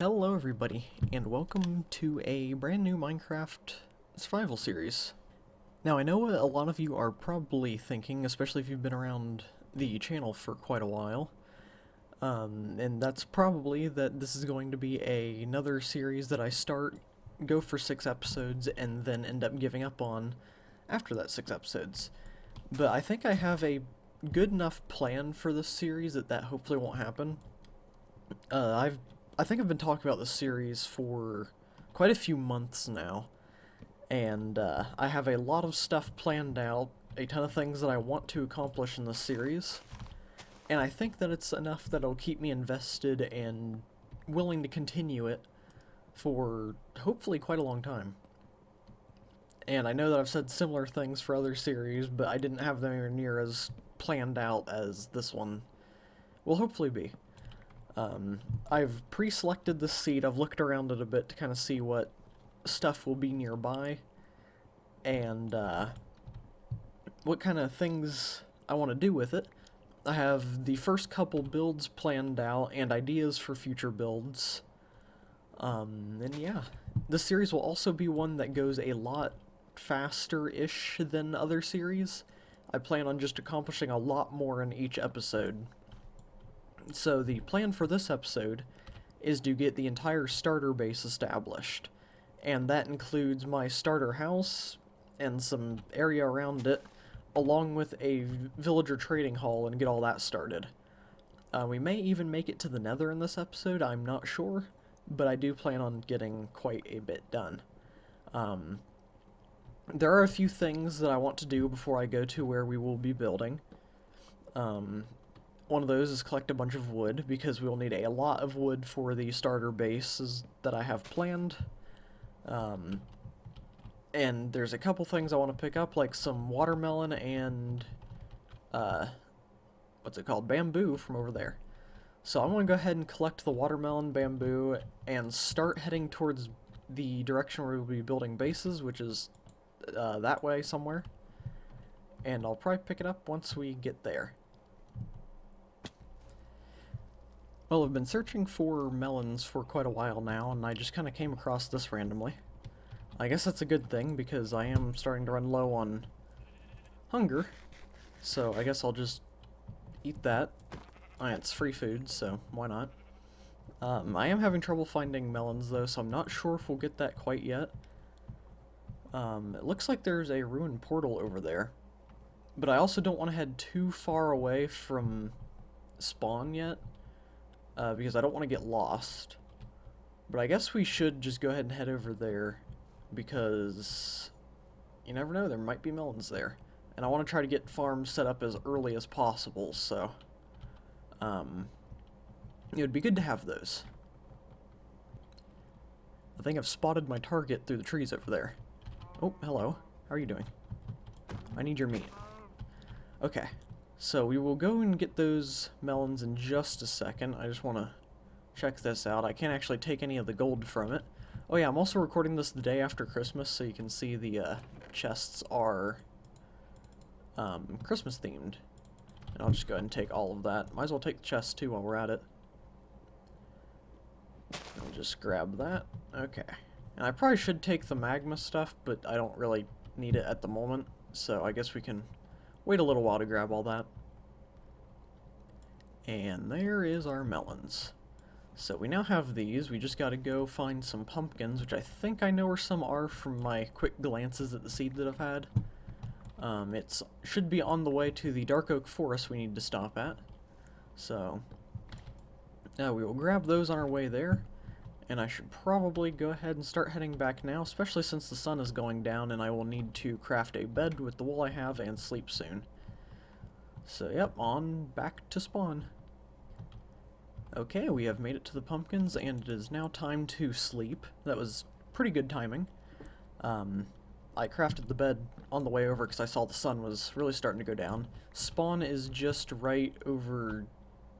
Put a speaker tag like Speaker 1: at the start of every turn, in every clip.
Speaker 1: Hello everybody, and welcome to a brand new Minecraft survival series. Now I know what a lot of you are probably thinking, especially if you've been around the channel for quite a while, and that's probably that this is going to be another series that I start, go for 6 episodes, and then end up giving up on after that 6 episodes. But I think I have a good enough plan for this series that hopefully won't happen. I think I've been talking about this series for quite a few months now, and I have a lot of stuff planned out, a ton of things that I want to accomplish in this series, and I think that it's enough that it'll keep me invested and willing to continue it for hopefully quite a long time. And I know that I've said similar things for other series, but I didn't have them anywhere near as planned out as this one will hopefully be. I've pre-selected this seed. I've looked around it a bit to kind of see what stuff will be nearby and what kind of things I want to do with it. I have the first couple builds planned out and ideas for future builds. And yeah, this series will also be one that goes a lot faster-ish than other series. I plan on just accomplishing a lot more in each episode. So the plan for this episode is to get the entire starter base established, and that includes my starter house and some area around it, along with a villager trading hall, and get all that started. We may even make it to the nether in this episode, I'm not sure, but I do plan on getting quite a bit done. There are a few things that I want to do before I go to where we will be building. One of those is collect a bunch of wood, because we'll need a lot of wood for the starter bases that I have planned. And there's a couple things I want to pick up, like some watermelon and, what's it called, bamboo from over there. So I'm going to go ahead and collect the watermelon, bamboo, and start heading towards the direction where we'll be building bases, which is that way somewhere. And I'll probably pick it up once we get there. Well, I've been searching for melons for quite a while now, and I just kind of came across this randomly. I guess that's a good thing, because I am starting to run low on hunger, so I guess I'll just eat that. It's free food, so why not? I am having trouble finding melons, though, so I'm not sure if we'll get that quite yet. It looks like there's a ruined portal over there, but I also don't want to head too far away from spawn yet. Because I don't want to get lost. But I guess we should just go ahead and head over there, because you never know, there might be melons there. And I want to try to get farms set up as early as possible, so it would be good to have those. I think I've spotted my target through the trees over there. Oh, hello. How are you doing? I need your meat. Okay. So we will go and get those melons in just a second. I just want to check this out. I can't actually take any of the gold from it. Oh yeah, I'm also recording this the day after Christmas, so you can see the chests are Christmas themed. And I'll just go ahead and take all of that. Might as well take the chest too while we're at it. I'll just grab that. Okay. And I probably should take the magma stuff, but I don't really need it at the moment, so I guess we can wait a little while to grab all that. And there is our melons. So we now have these. We just gotta go find some pumpkins, which I think I know where some are from my quick glances at the seed that I've had. It should be on the way to the Dark Oak Forest we need to stop at. So now we will grab those on our way there. And I should probably go ahead and start heading back now, especially since the sun is going down and I will need to craft a bed with the wool I have and sleep soon. So yep, on back to spawn. Okay, we have made it to the pumpkins and it is now time to sleep. That was pretty good timing. I crafted the bed on the way over because I saw the sun was really starting to go down. Spawn is just right over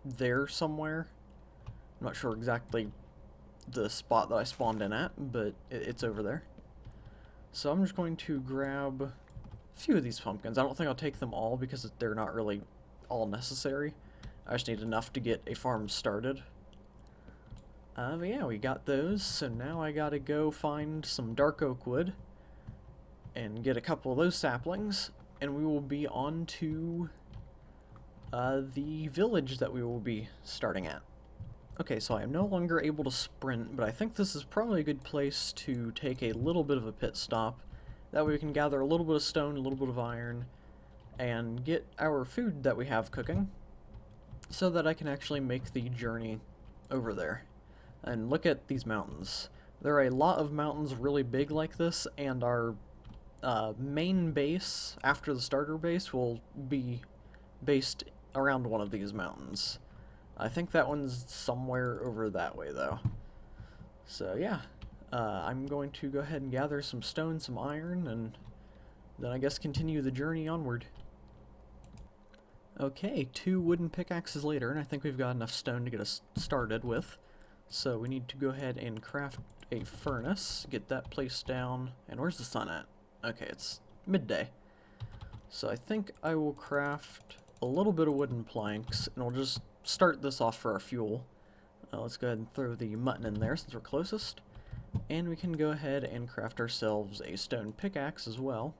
Speaker 1: there somewhere. I'm not sure exactly the spot that I spawned in at, but it's over there. So I'm just going to grab a few of these pumpkins. I don't think I'll take them all because they're not really all necessary. I just need enough to get a farm started. But yeah, we got those, so now I gotta go find some dark oak wood and get a couple of those saplings, and we will be on to the village that we will be starting at. Okay, so I am no longer able to sprint, but I think this is probably a good place to take a little bit of a pit stop. That way we can gather a little bit of stone, a little bit of iron, and get our food that we have cooking, so that I can actually make the journey over there. And look at these mountains. There are a lot of mountains really big like this, and our main base, after the starter base, will be based around one of these mountains. I think that one's somewhere over that way, though. So, yeah. I'm going to go ahead and gather some stone, some iron, and then I guess continue the journey onward. Okay, 2 wooden pickaxes later, and I think we've got enough stone to get us started with. So we need to go ahead and craft a furnace, get that placed down, and where's the sun at? Okay, it's midday. So I think I will craft a little bit of wooden planks, and we'll just start this off for our fuel. Let's go ahead and throw the mutton in there since we're closest. And we can go ahead and craft ourselves a stone pickaxe as well.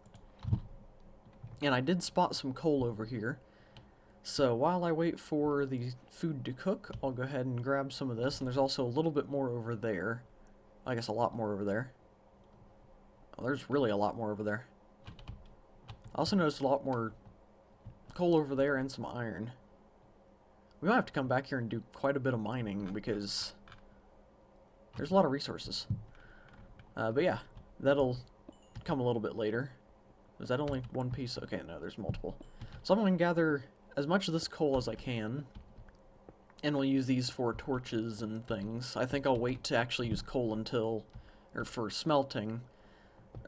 Speaker 1: And I did spot some coal over here. So while I wait for the food to cook, I'll go ahead and grab some of this. And there's also a little bit more over there. I guess a lot more over there. Oh, there's really a lot more over there. I also noticed a lot more coal over there and some iron. We might have to come back here and do quite a bit of mining because there's a lot of resources. But yeah, that'll come a little bit later. Is that only one piece? Okay, no, there's multiple. So I'm going to gather as much of this coal as I can, and we'll use these for torches and things. I think I'll wait to actually use coal until, or for smelting,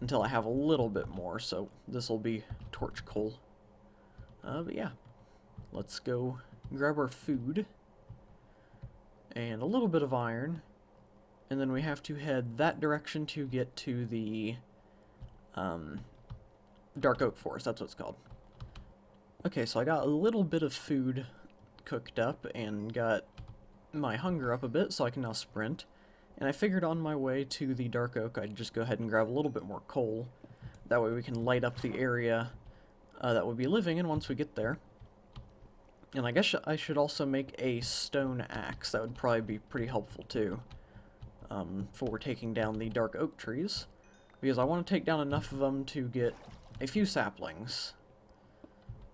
Speaker 1: until I have a little bit more, so this will be torch coal. But yeah, let's go grab our food, and a little bit of iron, and then we have to head that direction to get to the Dark Oak Forest, that's what it's called. Okay, so I got a little bit of food cooked up and got my hunger up a bit, so I can now sprint. And I figured on my way to the Dark Oak, I'd just go ahead and grab a little bit more coal. That way we can light up the area that we'll be living in once we get there. And I guess I should also make a stone axe. That would probably be pretty helpful too, for taking down the dark oak trees. Because I want to take down enough of them to get a few saplings.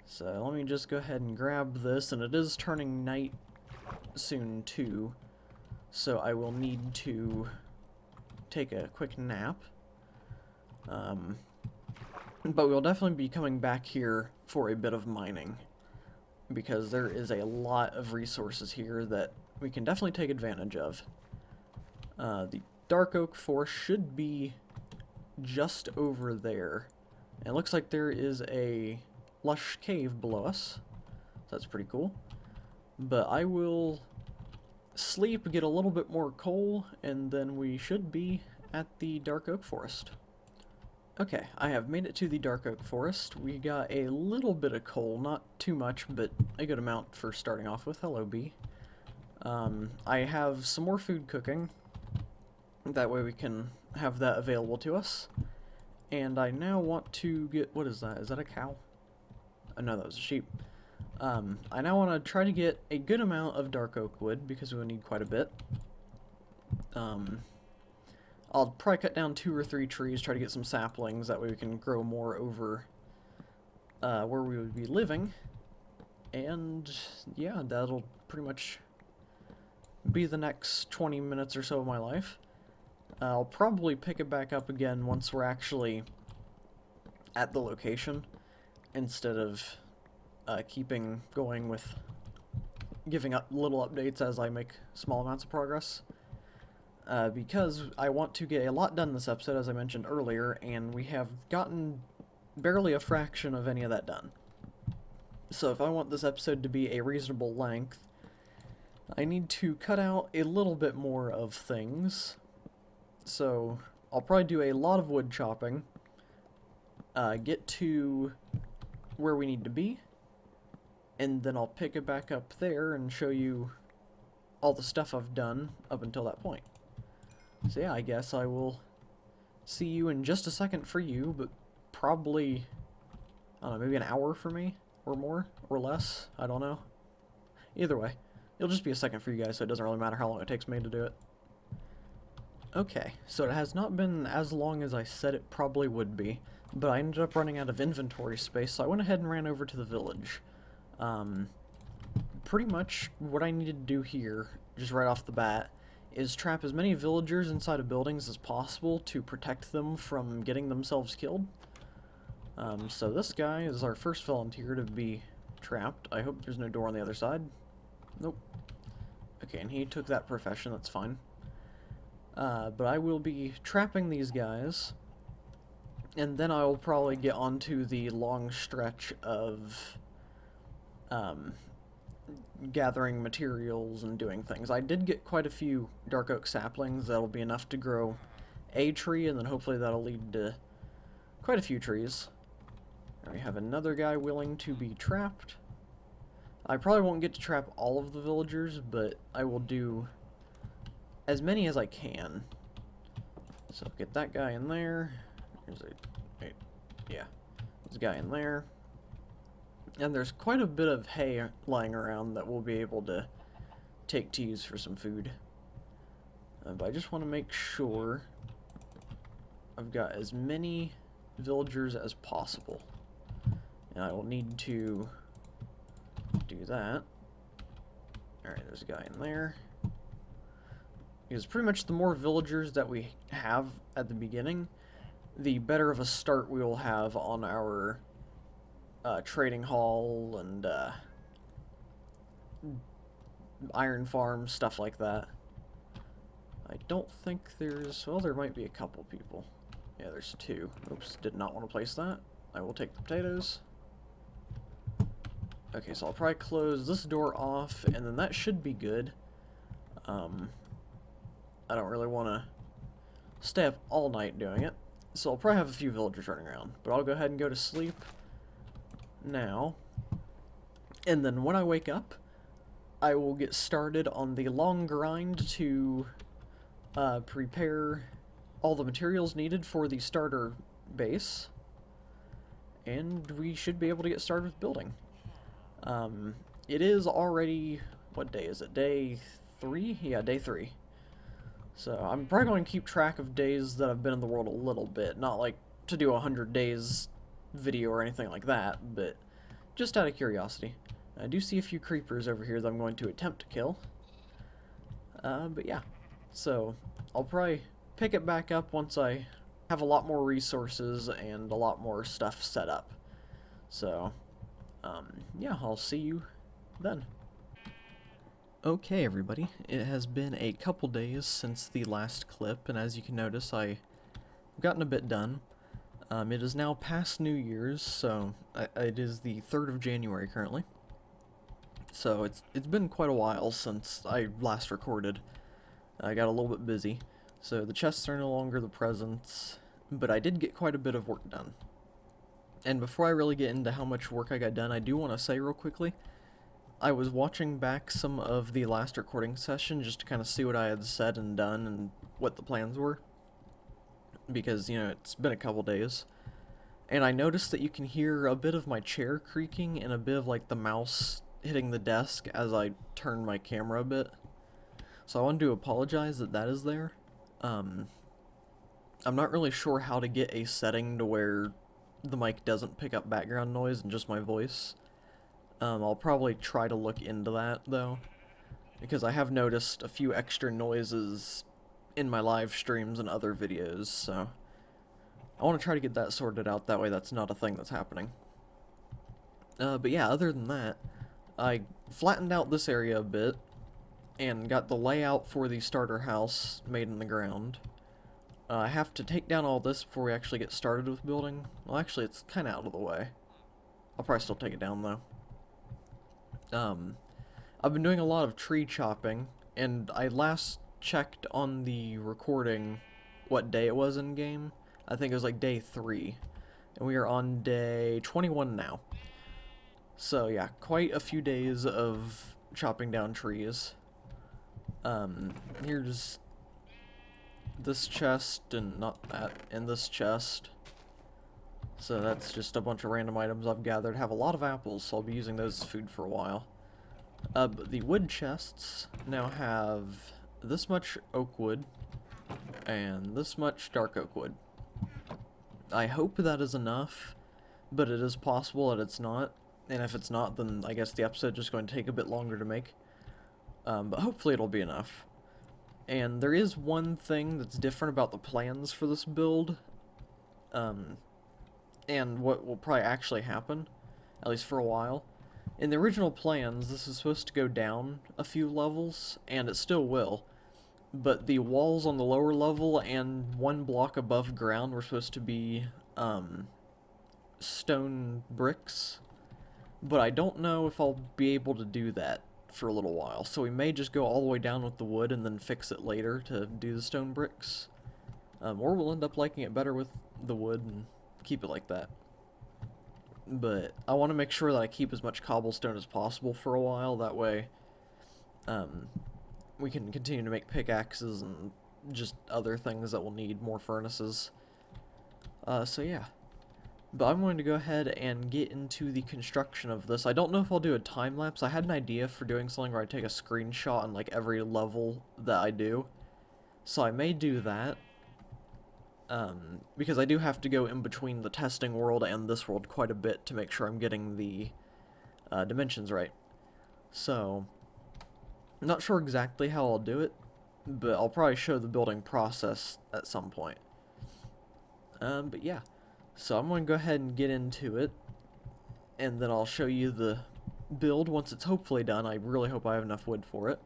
Speaker 1: So let me just go ahead and grab this, and it is turning night soon too, so I will need to take a quick nap. But we'll definitely be coming back here for a bit of mining, because there is a lot of resources here that we can definitely take advantage of. The Dark Oak Forest should be just over there. And it looks like there is a lush cave below us. So that's pretty cool. But I will sleep, get a little bit more coal, and then we should be at the Dark Oak Forest. Okay, I have made it to the Dark Oak Forest. We got a little bit of coal, not too much, but a good amount for starting off with. Hello, bee. I have some more food cooking. That way we can have that available to us. And I now want to get... what is that? Is that a cow? Oh, no, that was a sheep. I now want to try to get a good amount of dark oak wood, because we'll need quite a bit. I'll probably cut down 2 or 3 trees, try to get some saplings, that way we can grow more over where we would be living. And yeah, that'll pretty much be the next 20 minutes or so of my life. I'll probably pick it back up again once we're actually at the location, instead of keeping going with giving up little updates as I make small amounts of progress. Because I want to get a lot done this episode, as I mentioned earlier, and we have gotten barely a fraction of any of that done. So if I want this episode to be a reasonable length, I need to cut out a little bit more of things. So I'll probably do a lot of wood chopping, get to where we need to be, and then I'll pick it back up there and show you all the stuff I've done up until that point. So yeah, I guess I will see you in just a second for you, but probably, I don't know, maybe an hour for me, or more, or less, I don't know. Either way, it'll just be a second for you guys, so it doesn't really matter how long it takes me to do it. Okay, so it has not been as long as I said it probably would be, but I ended up running out of inventory space, so I went ahead and ran over to the village. Pretty much what I needed to do here, just right off the bat, is trap as many villagers inside of buildings as possible to protect them from getting themselves killed. So this guy is our first volunteer to be trapped. I hope there's no door on the other side. Nope. Okay, and he took that profession, that's fine. But I will be trapping these guys, and then I will probably get onto the long stretch of gathering materials and doing things. I did get quite a few dark oak saplings. That'll be enough to grow a tree, and then hopefully that'll lead to quite a few trees. Now we have another guy willing to be trapped. I probably won't get to trap all of the villagers, but I will do as many as I can. So get that guy in there. There's a guy in there. And there's quite a bit of hay lying around that we'll be able to take to use for some food. But I just want to make sure I've got as many villagers as possible. And I will need to do that. Alright, there's a guy in there. Because pretty much the more villagers that we have at the beginning, the better of a start we will have on our trading hall and iron farm, stuff like that. I don't think there's... well, there might be a couple people. Yeah, there's two. Oops, did not want to place that. I will take the potatoes. Okay, so I'll probably close this door off, and then that should be good. I don't really want to stay up all night doing it, so I'll probably have a few villagers running around. But I'll go ahead and go to sleep now, and then when I wake up, I will get started on the long grind to prepare all the materials needed for the starter base, and we should be able to get started with building. It is already, what day is it? Day 3? Yeah, day 3. So I'm probably going to keep track of days that I've been in the world a little bit, not like to do a 100 days video or anything like that, but just out of curiosity. I do see a few creepers over here that I'm going to attempt to kill. But yeah, so I'll probably pick it back up once I have a lot more resources and a lot more stuff set up. So, yeah, I'll see you then. Okay, everybody, it has been a couple days since the last clip, and as you can notice, I've gotten a bit done. It is now past New Year's, so it is the 3rd of January currently. So it's been quite a while since I last recorded. I got a little bit busy, so the chests are no longer the presents, but I did get quite a bit of work done. And before I really get into how much work I got done, I do want to say real quickly, I was watching back some of the last recording session just to kind of see what I had said and done and what the plans were. Because, you know, it's been a couple days. And I noticed that you can hear a bit of my chair creaking and a bit of, like, the mouse hitting the desk as I turn my camera a bit. So I wanted to apologize that that is there. I'm not really sure how to get a setting to where the mic doesn't pick up background noise and just my voice. I'll probably try to look into that, though, because I have noticed a few extra noises in my live streams and other videos, so I want to try to get that sorted out, that way that's not a thing that's happening. But yeah, other than that, I flattened out this area a bit, and got the layout for the starter house made in the ground. I have to take down all this before we actually get started with building. Well, actually, it's kind of out of the way. I'll probably still take it down, though. I've been doing a lot of tree chopping, and I last checked on the recording what day it was in game. I think it was like day 3, and we are on day 21 now. So yeah, quite a few days of chopping down trees. Here's this chest, and not that, and this chest. So that's just a bunch of random items I've gathered. Have a lot of apples, so I'll be using those as food for a while. But the wood chests now have this much oak wood and this much dark oak wood. I hope that is enough, but it is possible that it's not. And if it's not, then I guess the episode is just going to take a bit longer to make. But hopefully it'll be enough. And there is one thing that's different about the plans for this build. And what will probably actually happen, at least for a while. In the original plans, this is supposed to go down a few levels, and it still will. But the walls on the lower level and one block above ground were supposed to be stone bricks. But I don't know if I'll be able to do that for a little while. So we may just go all the way down with the wood and then fix it later to do the stone bricks. Or we'll end up liking it better with the wood and keep it like that. But I want to make sure that I keep as much cobblestone as possible for a while. That way we can continue to make pickaxes and just other things that will need more furnaces. So yeah. But I'm going to go ahead and get into the construction of this. I don't know if I'll do a time lapse. I had an idea for doing something where I take a screenshot on like every level that I do. So I may do that. Because I do have to go in between the testing world and this world quite a bit to make sure I'm getting the dimensions right. So, I'm not sure exactly how I'll do it, but I'll probably show the building process at some point. But yeah, so I'm going to go ahead and get into it, and then I'll show you the build once it's hopefully done. I really hope I have enough wood for it.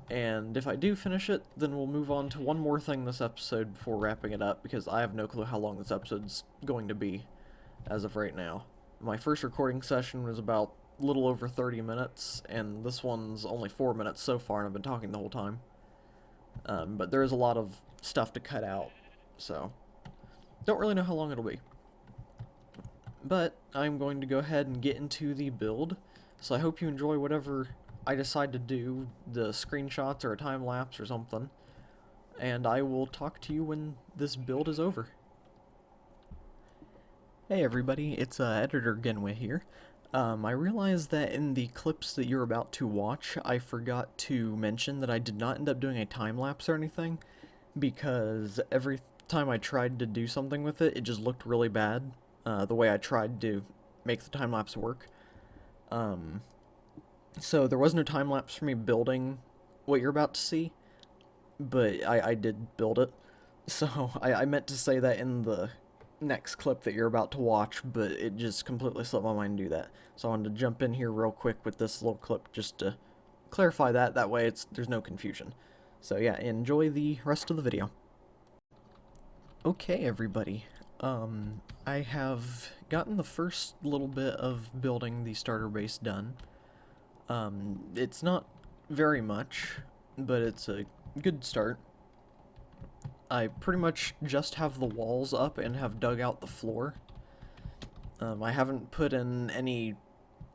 Speaker 1: And if I do finish it, then we'll move on to one more thing this episode before wrapping it up, because I have no clue how long this episode's going to be as of right now. My first recording session was about a little over 30 minutes, and this one's only 4 minutes so far, and I've been talking the whole time. But there is a lot of stuff to cut out, so don't really know how long it'll be. But I'm going to go ahead and get into the build, so I hope you enjoy whatever I decide to do, the screenshots or a time lapse or something, and I will talk to you when this build is over. Hey everybody, it's Editor Genway here. I realized that in the clips that you're about to watch, I forgot to mention that I did not end up doing a time lapse or anything, because every time I tried to do something with it, it just looked really bad, the way I tried to make the time lapse work. So there was no time lapse for me building what you're about to see, but I did build it. So I meant to say that in the next clip that you're about to watch, but it just completely slipped my mind to do that. So I wanted to jump in here real quick with this little clip just to clarify that. That way there's no confusion. So yeah, enjoy the rest of the video. Okay, everybody. I have gotten the first little bit of building the starter base done. It's not very much, but it's a good start. I pretty much just have the walls up and have dug out the floor. I haven't put in any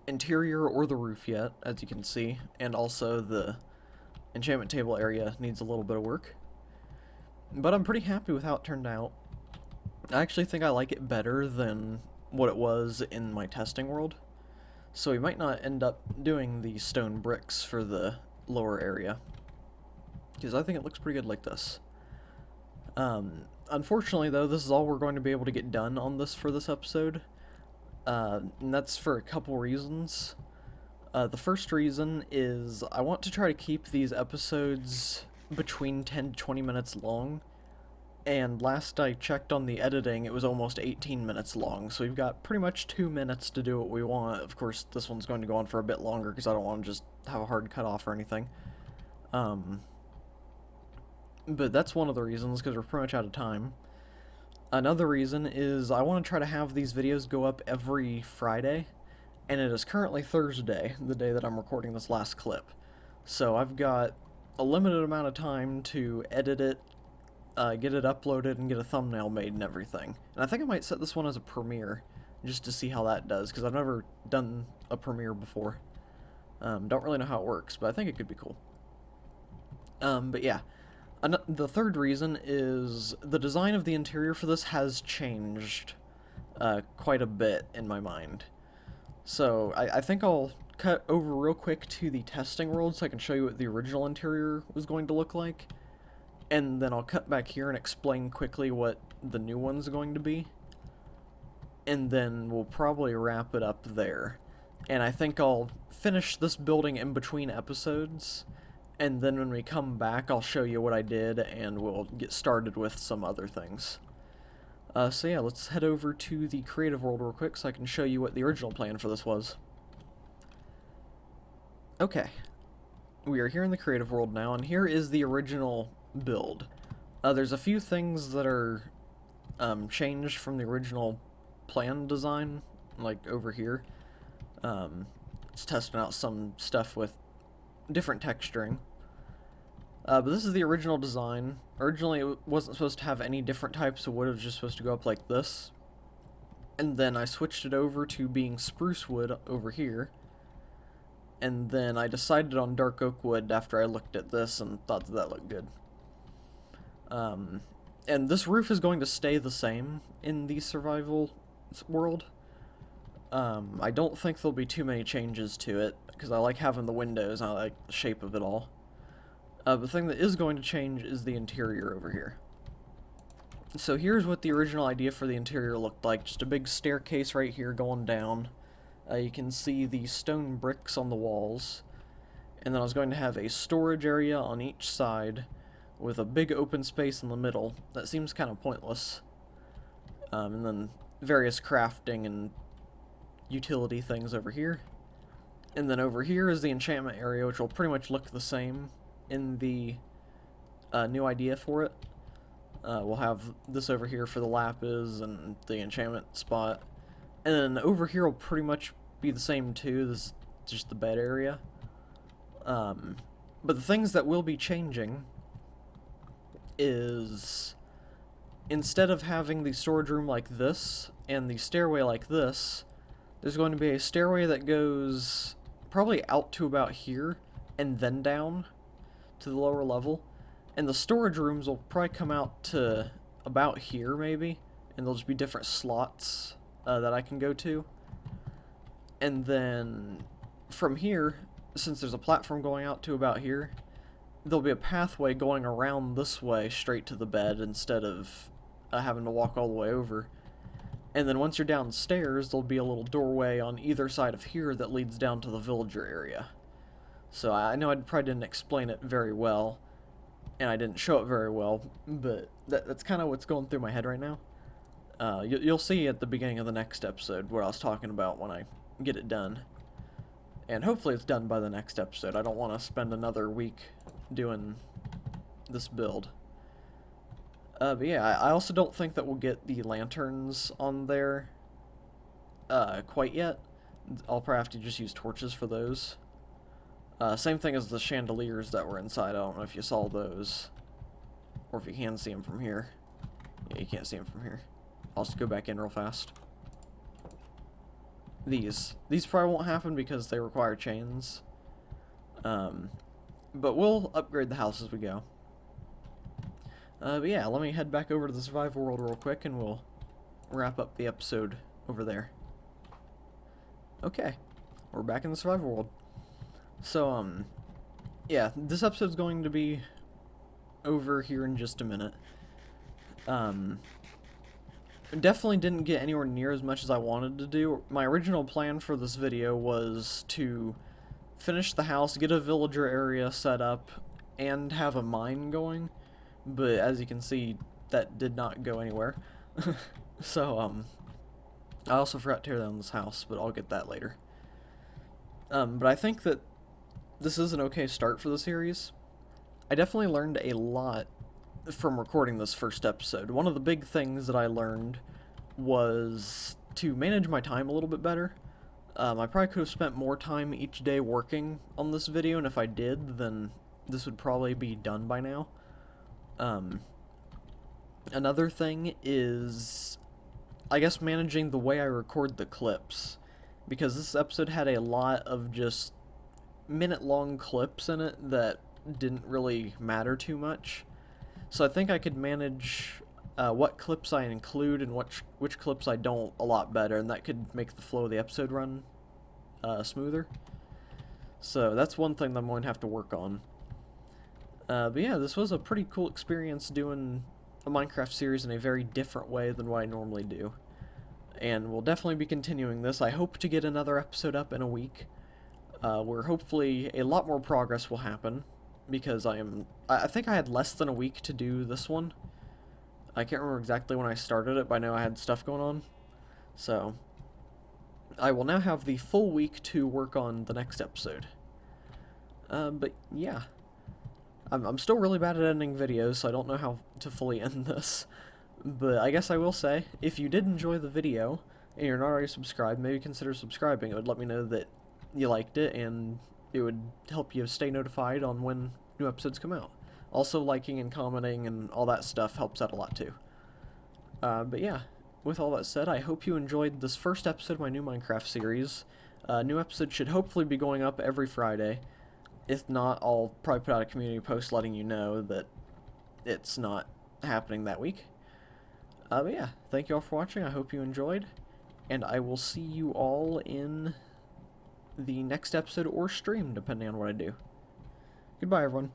Speaker 1: interior or the roof yet, as you can see, and also the enchantment table area needs a little bit of work. But I'm pretty happy with how it turned out. I actually think I like it better than what it was in my testing world. So we might not end up doing the stone bricks for the lower area, because I think it looks pretty good like this. Unfortunately though, this is all we're going to be able to get done on this for this episode, and that's for a couple reasons. The first reason is I want to try to keep these episodes between 10 to 20 minutes long, and last I checked on the editing, it was almost 18 minutes long, so we've got pretty much 2 minutes to do what we want. Of course, this one's going to go on for a bit longer, because I don't want to just have a hard cutoff or anything. But that's one of the reasons, because we're pretty much out of time. Another reason is I want to try to have these videos go up every Friday, and it is currently Thursday, the day that I'm recording this last clip. So I've got a limited amount of time to edit it, get it uploaded, and get a thumbnail made and everything. And I think I might set this one as a premiere, just to see how that does, because I've never done a premiere before. Don't really know how it works, but I think it could be cool. But yeah, the third reason is the design of the interior for this has changed quite a bit in my mind. So I think I'll cut over real quick to the testing world so I can show you what the original interior was going to look like. And then I'll cut back here and explain quickly what the new one's going to be. And then we'll probably wrap it up there. And I think I'll finish this building in between episodes. And then when we come back, I'll show you what I did and we'll get started with some other things. So yeah, let's head over to the creative world real quick so I can show you what the original plan for this was. Okay, we are here in the creative world now, and here is the original build. There's a few things that are changed from the original plan design, like over here. It's testing out some stuff with different texturing. But this is the original design. Originally, it wasn't supposed to have any different types of wood. It was just supposed to go up like this. And then I switched it over to being spruce wood over here. And then I decided on dark oak wood after I looked at this and thought that looked good. And this roof is going to stay the same in the survival world. I don't think there'll be too many changes to it, because I like having the windows and I like the shape of it all. The thing that is going to change is the interior over here. So here's what the original idea for the interior looked like. Just a big staircase right here going down. You can see the stone bricks on the walls. And then I was going to have a storage area on each side with a big open space in the middle. That seems kind of pointless. And then various crafting and utility things over here. And then over here is the enchantment area, which will pretty much look the same in the new idea for it. We'll have this over here for the lapis and the enchantment spot. And then over here will pretty much be the same too. This is just the bed area. But the things that will be changing is, instead of having the storage room like this and the stairway like this, there's going to be a stairway that goes probably out to about here and then down to the lower level. And the storage rooms will probably come out to about here maybe, and there'll just be different slots that I can go to. And then from here, since there's a platform going out to about here, there'll be a pathway going around this way straight to the bed instead of having to walk all the way over. And then once you're downstairs, there'll be a little doorway on either side of here that leads down to the villager area. So I know I probably didn't explain it very well, and I didn't show it very well, but that's kind of what's going through my head right now. You'll see at the beginning of the next episode what I was talking about when I get it done. And hopefully it's done by the next episode. I don't want to spend another week doing this build. But yeah, I also don't think that we'll get the lanterns on there quite yet. I'll probably have to just use torches for those. Same thing as the chandeliers that were inside. I don't know if you saw those, or if you can see them from here. Yeah, you can't see them from here. I'll just go back in real fast. These probably won't happen because they require chains. But we'll upgrade the house as we go. But yeah, let me head back over to the survival world real quick and we'll wrap up the episode over there. Okay, we're back in the survival world. So, yeah, this episode's going to be over here in just a minute. Definitely didn't get anywhere near as much as I wanted to do. My original plan for this video was to finish the house, get a villager area set up, and have a mine going. But as you can see, that did not go anywhere. So, I also forgot to tear down this house, but I'll get that later. But I think that this is an okay start for the series. I definitely learned a lot from recording this first episode. One of the big things that I learned was to manage my time a little bit better. I probably could have spent more time each day working on this video, and if I did, then this would probably be done by now. Another thing is, I guess, managing the way I record the clips, because this episode had a lot of just minute-long clips in it that didn't really matter too much. So I think I could manage what clips I include and which clips I don't a lot better, and that could make the flow of the episode run smoother. So that's one thing that I'm going to have to work on. But yeah, this was a pretty cool experience doing a Minecraft series in a very different way than what I normally do. And we'll definitely be continuing this. I hope to get another episode up in a week, where hopefully a lot more progress will happen, because I think I had less than a week to do this one. I can't remember exactly when I started it, but I know I had stuff going on. So I will now have the full week to work on the next episode. But yeah, I'm still really bad at editing videos, so I don't know how to fully end this. But I guess I will say, if you did enjoy the video, and you're not already subscribed, maybe consider subscribing. It would let me know that you liked it, and it would help you stay notified on when new episodes come out. Also, liking and commenting and all that stuff helps out a lot too. But yeah, with all that said, I hope you enjoyed this first episode of my new Minecraft series. New episodes should hopefully be going up every Friday. If not, I'll probably put out a community post letting you know that it's not happening that week. But yeah, thank you all for watching. I hope you enjoyed, and I will see you all in the next episode or stream, depending on what I do. Goodbye, everyone.